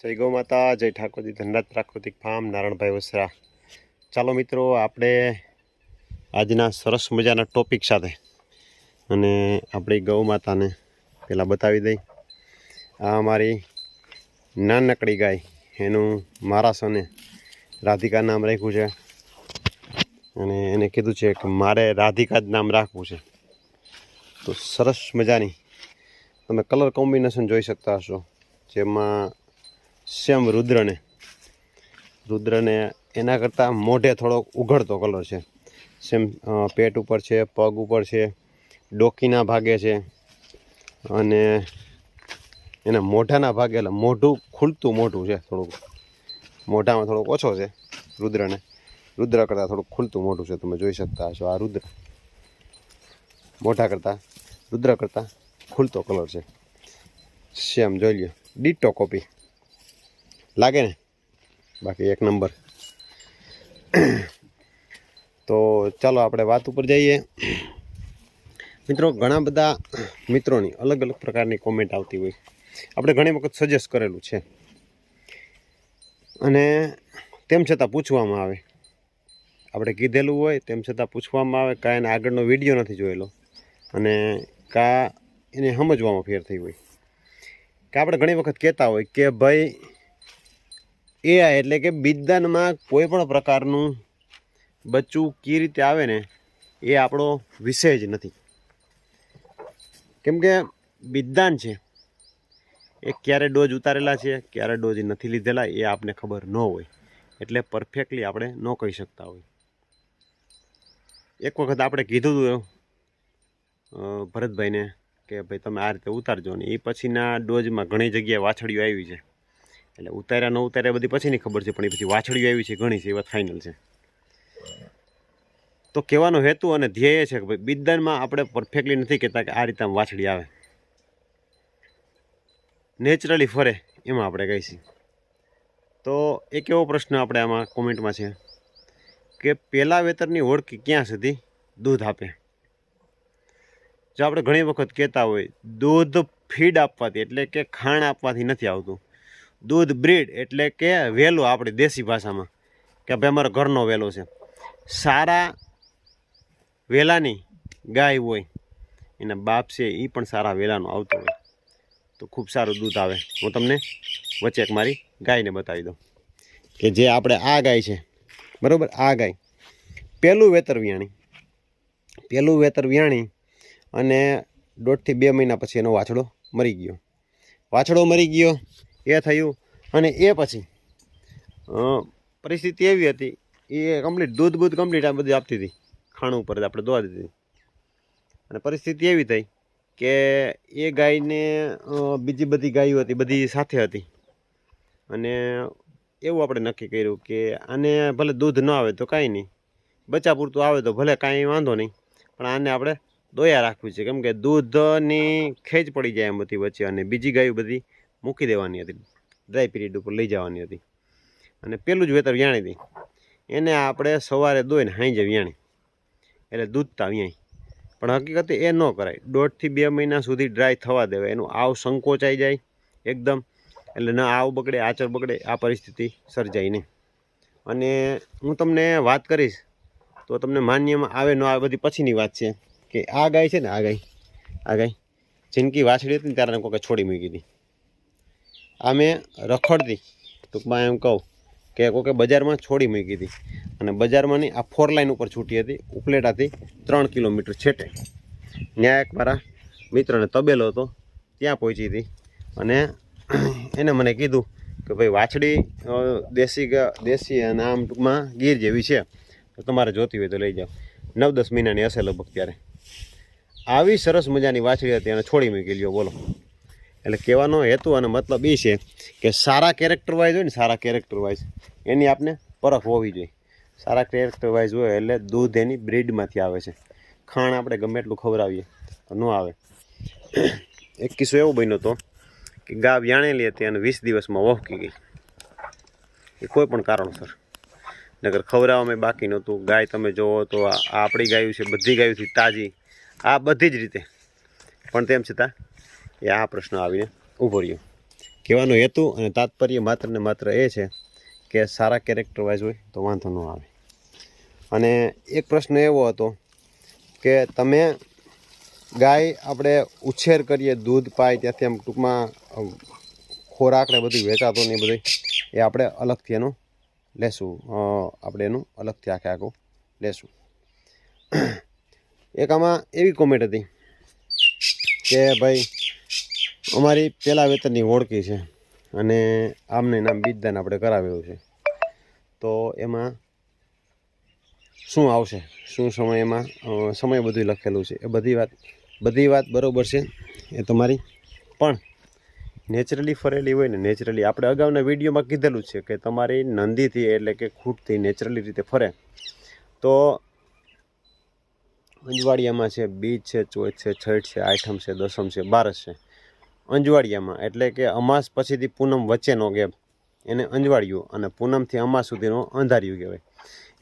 જય ગૌ માતા, જય ઠાકોરજી, ધનરાજ પ્રાકૃતિક ફાર્મ, નારણભાઈ વસરા. ચાલો મિત્રો, આપણે આજના સરસ મજાના ટોપિક સાથે અને આપણી ગૌ માતાને પહેલાં બતાવી દઈ. આ અમારી નાનકડી ગાય, એનું મારા સને રાધિકા નામ રાખ્યું છે અને એને કીધું છે કે મારે રાધિકા જ નામ રાખવું છે. તો સરસ મજાની તમે કલર કોમ્બિનેશન જોઈ શકતા હશો, જેમાં સેમ રુદ્રને એના કરતાં મોઢે થોડોક ઉઘડતો કલર છે. સેમ પેટ ઉપર છે, પગ ઉપર છે, ડોકીના ભાગે છે અને એના મોઢાના ભાગે, એટલે મોઢું ખુલતું મોઢું છે. થોડુંક મોઢામાં થોડોક ઓછો છે રુદ્ર કરતાં થોડુંક ખુલતું મોઢું છે. તમે જોઈ શકતા હશો, આ રુદ્ર મોઢા કરતાં રુદ્ર કરતાં ખુલતો કલર છે. સેમ જોઈ લ્યો, ડીટો કોપી લાગે ને, બાકી એક નંબર. તો ચાલો આપણે વાત ઉપર જઈએ. મિત્રો, ઘણા બધા મિત્રોની અલગ અલગ પ્રકારની કોમેન્ટ આવતી હોય. આપણે ઘણી વખત સજેસ્ટ કરેલું છે અને તેમ છતાં પૂછવામાં આવે, આપણે કીધેલું હોય તેમ છતાં પૂછવામાં આવે, કાં એને આગળનો વિડીયો નથી જોયેલો અને કાં એને સમજવામાં ફેર થઈ હોય. કે આપણે ઘણી વખત કહેતા હોય કે ભાઈ એટલે કે બિદ્દાનમાં કોઈ પણ પ્રકારનું બચ્ચું કઈ રીતે આવે ને, એ આપણો વિષય જ નથી. કેમ કે બિદ્દાન છે એ ક્યારે ડોઝ ઉતારેલા છે, ક્યારે ડોઝ નથી લીધેલા, એ આપને ખબર ન હોય, એટલે પરફેક્ટલી આપણે ન કહી શકતા હોય. એક વખત આપણે કીધું હતું ભરતભાઈને કે ભાઈ તમે આ રીતે ઉતારજો, ને એ પછીના ડોઝમાં ઘણી જગ્યાએ વાછડીઓ આવી છે. એટલે ઉતાર્યા ન ઉતાર્યા બધી પછીની ખબર છે, પણ એ પછી વાછડીઓ આવી છે ઘણી છે, એ વાત ફાઇનલ છે. તો કહેવાનો હેતુ અને ધ્યેય છે કે ભાઈ બિદ્દાનમાં આપણે પરફેક્ટલી નથી કહેતા કે આ રીતે આમ વાછડી આવે, નેચરલી ફરે એમાં આપણે કહીશું. તો એક એવો પ્રશ્ન આપણે આમાં કોમેન્ટમાં છે કે પહેલાં વેતરની હોડકી ક્યાં સુધી દૂધ આપે. જો આપણે ઘણી વખત કહેતા હોય દૂધ ફીડ આપવાથી, એટલે કે ખાણ આપવાથી નથી આવતું. દૂધ બ્રીડ એટલે કે વેલો, આપણી દેશી ભાષામાં કે ભાઈ અમારો ઘરનો વેલો છે. સારા વેલાની ગાય હોય, એના બાપ છે એ પણ સારા વેલાનો આવતો હોય તો ખૂબ સારું દૂધ આવે. હું તમને વચ્ચે એક મારી ગાયને બતાવી દઉં કે જે આપણે આ ગાય છે, બરાબર, આ ગાય પહેલું વેતર વિયાણી અને 1.5 થી 2 મહિના પછી એનો વાછડો મરી ગયો. એ થયું અને એ પછી પરિસ્થિતિ એવી હતી, એ કમ્પ્લીટ દૂધ કમ્પ્લીટ આ બધી આપતી હતી, ખાણું ઉપર આપણે દોવા દીધી. અને પરિસ્થિતિ એવી થઈ કે એ ગાયને બીજી બધી ગાયો હતી, બધી સાથે હતી. અને એવું આપણે નક્કી કર્યું કે આને ભલે દૂધ ન આવે તો કાંઈ નહીં, બચ્ચા પૂરતું આવે તો ભલે કાંઈ વાંધો નહીં, પણ આને આપણે દોયા રાખવી છે. કેમ કે દૂધની ખેંચ પડી જાય એમ હતી વચ્ચે, અને બીજી ગાયો બધી મૂકી દેવાની હતી, ડ્રાય પીરિયડ ઉપર લઈ જવાની હતી. અને પેલું જ વેતર વ્યાણી હતી, એને આપણે સવારે દોઈને હાંજે વ્યાણી, એટલે દૂધતા વ્યાણી. પણ હકીકતે એ ન કરાય, 1.5 થી 2 મહિના સુધી ડ્રાય થવા દેવાય, એનું આવ સંકોચાઈ જાય એકદમ, એટલે ન આવ બગડે, આચર બગડે, આ પરિસ્થિતિ સર્જાય નહીં. અને હું તમને વાત કરીશ તો તમને માન્યમાં આવે ન આવે બધી પછીની વાત છે. કે આ ગાય છે ને, આ ગાય જિંદગી વાછડી હતી ને ત્યારે કોઈ છોડી મૂકી હતી. આ મેં રખડતી, ટૂંકમાં એમ કહું કે કોઈ બજારમાં છોડી મૂકી હતી, અને બજારમાંની આ 4 લાઈન ઉપર છૂટી હતી, ઉપલેટાથી 3 કિલોમીટર છેટે. ત્યાં એક મારા મિત્રને તબેલો હતો, ત્યાં પહોંચી હતી. અને એને મને કીધું કે ભાઈ વાછડી દેશી અને આમ ટૂંકમાં ગીર જેવી છે, તો તમારે જોતી હોય તો લઈ જાઓ. 9-10 મહિનાની હશે લગભગ ત્યારે. આવી સરસ મજાની વાછડી હતી અને છોડી મૂકી લ્યો, બોલો. એટલે કહેવાનો હેતુ અને મતલબ એ છે કે સારા કેરેક્ટર વાઇઝ હોય ને, સારા કેરેક્ટર વાઇઝ એની આપણે પરખ હોવી જોઈએ. સારા કેરેક્ટર વાઇઝ હોય એટલે દૂધ એની બ્રીડમાંથી આવે છે. ખાણ આપણે ગમે એટલું ખવડાવીએ તો ન આવે. એક કિસ્સો એવો બન્યો હતો કે ગા વ્યાણેલી હતી અને 20 દિવસમાં વહકી ગઈ, એ કોઈ પણ કારણસર. નગર ખવડાવવામાં બાકી નહોતું. ગાય તમે જુઓ તો આ આપણી ગાયું છે, બધી ગાયોથી તાજી, આ બધી જ રીતે. પણ તેમ છતાં એ આ પ્રશ્ન આવીને ઊભો રહ્યો કહેવાનો હેતુ અને તાત્પર્ય માત્ર ને માત્ર એ છે કે સારા કેરેક્ટર વાઇઝ હોય તો વાંધો ન આવે. અને એક પ્રશ્ન એવો હતો કે તમે ગાય આપણે ઉછેર કરીએ, દૂધ પાય, ત્યાંથી આમ ટૂંકમાં ખોરાક ને બધું વેચાતો ને બધું એ આપણે અલગથી એનું લેશું, આપણે એનું અલગથી આખું લેશું. એક આમાં એવી કોમેન્ટ હતી કે ભાઈ અમારી પહેલાં વેતનની ઓળખી છે અને આમને નામ બીજદાન આપણે કરાવેલું છે, તો એમાં શું આવશે, શું સમય, એમાં સમય બધું લખેલું છે. એ બધી વાત બરાબર છે એ તમારી, પણ નેચરલી ફરેલી હોય ને, નેચરલી આપણે અગાઉના વિડીયોમાં કીધેલું છે કે તમારી નંદીથી એટલે કે ખૂટથી નેચરલી રીતે ફરે તો અંજવાડિયામાં છે, બીજ છે, ચોથ છે, છઠ છે, આઠમ છે, દસમ છે, બારસ છે. અંજવાડિયામાં એટલે કે અમાસ પછીથી પૂનમ વચ્ચેનો ગેપ એને અંજવાડિયું, અને પૂનમથી અમાસ સુધીનો અંધારિયું કહેવાય.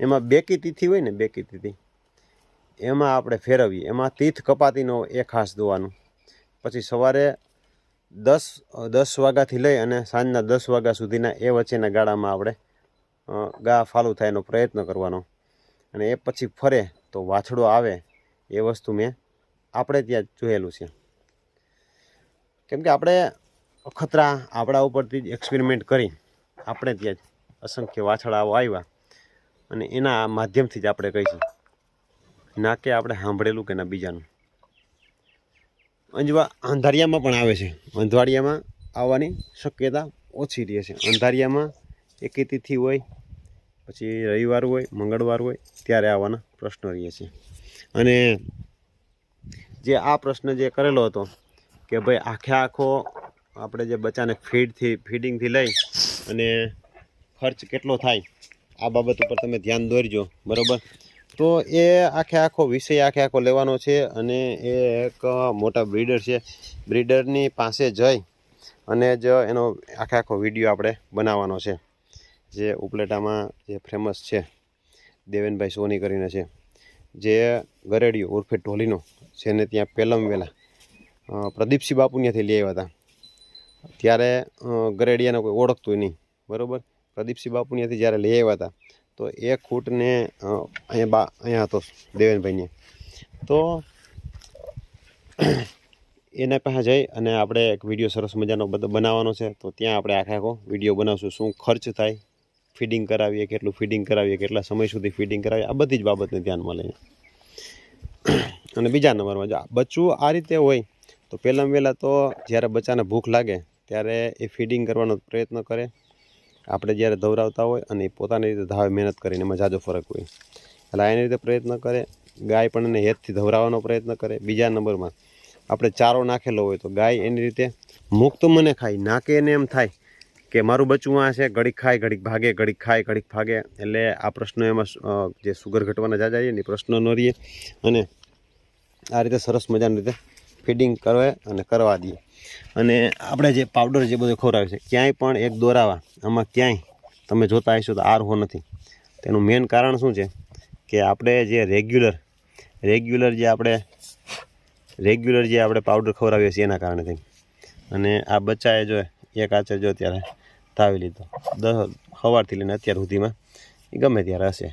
એમાં બેકી તિથિ હોય ને, બેકી તિથિ એમાં આપણે ફેરવીએ. એમાં તીથ કપાતીનો એ ખાસ જોવાનું. પછી સવારે 10 વાગ્યાથી લઈ અને સાંજના 10 વાગ્યા સુધીના એ વચ્ચેના ગાળામાં આપણે ગા ફાલું થાય એનો પ્રયત્ન કરવાનો. અને એ પછી ફરે તો વાછડો આવે, એ વસ્તુ મેં આપણે ત્યાં જોયેલું છે. કેમ કે આપણે અખતરા આપણા ઉપરથી જ એક્સપેરિમેન્ટ કરી આપણે ત્યાં જ અસંખ્ય વાછડાઓ આવ્યા અને એના માધ્યમથી જ આપણે કહીશું, ના કે આપણે સાંભળેલું કે ના બીજાનું. અંધારિયામાં પણ આવે છે, અંધવાડિયામાં આવવાની શક્યતા ઓછી રહે છે. અંધારિયામાં એકી તિથિ હોય, પછી રવિવાર હોય, મંગળવાર હોય, ત્યારે આવવાના પ્રશ્નો રહે છે. અને જે આ પ્રશ્ન જે કરેલો હતો કે ભાઈ આખો આપણે જે બચ્ચાને ફીડિંગથી લઈ અને ખર્ચ કેટલો થાય, આ બાબત ઉપર તમે ધ્યાન દોરજો, બરાબર. તો એ આખો વિષય આખો લેવાનો છે. અને એ એક મોટા બ્રીડર છે, બ્રીડરની પાસે જઈ અને જ એનો આખો વિડીયો આપણે બનાવવાનો છે. જે ઉપલેટામાં જે ફેમસ છે દેવેનભાઈ સોની કરીને છે, જે ગરેડિયો ઉર્ફે ઢોલીનો છે ને, ત્યાં પહેલાં વહેલા પ્રદીપસિંહ બાપુ ત્યાંથી લઈ આવ્યા હતા. ત્યારે ગરેડિયાને કોઈ ઓળખતું નહીં, બરાબર. પ્રદીપસિંહ બાપુ ત્યાંથી જ્યારે લઈ આવ્યા હતા તો એ ખૂટને અહીંયા હતો દેવેનભાઈને, તો એના પાસે જઈ અને આપણે એક વિડીયો સરસ મજાનો બધો બનાવવાનો છે. તો ત્યાં આપણે આખો વિડીયો બનાવશું, શું ખર્ચ થાય, ફીડિંગ કરાવીએ, કેટલું ફીડિંગ કરાવીએ, કેટલા સમય સુધી ફીડિંગ કરાવીએ, આ બધી જ બાબતને ધ્યાનમાં લઈએ. અને બીજા નંબરમાં જો બચ્ચું આ રીતે હોય તો પહેલાં વહેલાં તો જ્યારે બચ્ચાને ભૂખ લાગે ત્યારે એ ફીડિંગ કરવાનો પ્રયત્ન કરે, આપણે જ્યારે ધવરાવતા હોય અને પોતાની રીતે ધાવે મહેનત કરીને એમાં જાજો ફરક હોય. એટલે એની રીતે પ્રયત્ન કરે. ગાય પણ એને હેતથી ધવરાવવાનો પ્રયત્ન કરે. બીજા નંબરમાં આપણે ચારો નાખેલો હોય તો ગાય એની રીતે મુક્ત મને ખાય, ના કે એને એમ થાય કે મારું બચ્ચું આ છે, ઘડીક ખાય ઘડીક ભાગે, ઘડીક ખાય ઘડીક ભાગે. એટલે આ પ્રશ્નો એમાં જે સુગર ઘટવાના જાજા છે ને એ પ્રશ્નો ન રહીએ. અને આ રીતે સરસ મજાની રીતે ફીડિંગ કરે અને કરવા દઈએ. અને આપણે જે પાવડર જે બધું ખવડાવે છે, ક્યાંય પણ એક દોરાવા આમાં ક્યાંય તમે જોતા હશો તો આરહો નથી. તેનું મેઇન કારણ શું છે કે આપણે જે રેગ્યુલર જે આપણે પાવડર ખવડાવીએ છીએ એના કારણે થઈ. અને આ બચ્ચાએ જો એક આચર જો ત્યારે તાવી લીધો, સવારથી લઈને અત્યાર સુધીમાં એ ગમે ત્યારે હશે.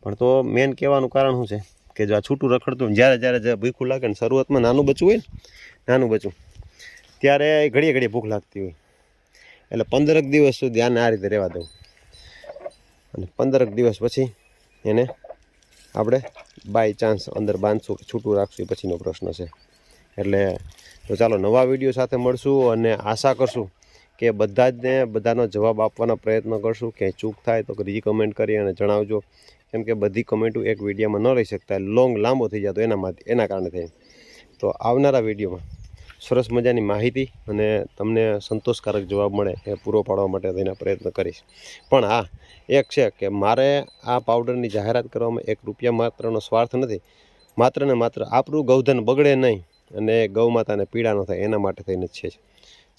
પણ તો મેઇન કહેવાનું કારણ શું છે કે જો આ છૂટું રખડતું જ્યારે ભૂખું લાગે ને, શરૂઆતમાં નાનું બચ્ચું હોય ને, નાનું બચ્ચું ત્યારે ઘડીએ ભૂખ લાગતી હોય. એટલે 15 દિવસ સુધી આને આ રીતે રહેવા દઉં, અને 15 દિવસ પછી એને આપણે બાય ચાન્સ અંદર બાંધશું કે છૂટું રાખશું, એ પછીનો પ્રશ્ન છે. એટલે તો ચાલો નવા વિડીયો સાથે મળશું, અને આશા કરશું કે બધાનો જવાબ આપવાનો પ્રયત્ન કરશું. ક્યાંય ચૂક થાય તો કમેન્ટ કરી અને જણાવજો. કેમ કે બધી કમેન્ટો એક વિડીયોમાં ન રહી શકતા, લાંબો થઈ જાય તો એના કારણે થાય. તો આવનારા વિડીયોમાં સરસ મજાની માહિતી અને તમને સંતોષકારક જવાબ મળે એ પૂરો પાડવા માટે તેના પ્રયત્ન કરીશ. પણ હા, એક છે કે મારે આ પાવડરની જાહેરાત કરવામાં 1 રૂપિયા માત્રનો સ્વાર્થ નથી. માત્ર ને માત્ર આપણું ગૌધન બગડે નહીં અને ગૌ માતાને પીડા ન થાય એના માટે થઈને જ છે.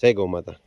જય ગૌ માતા.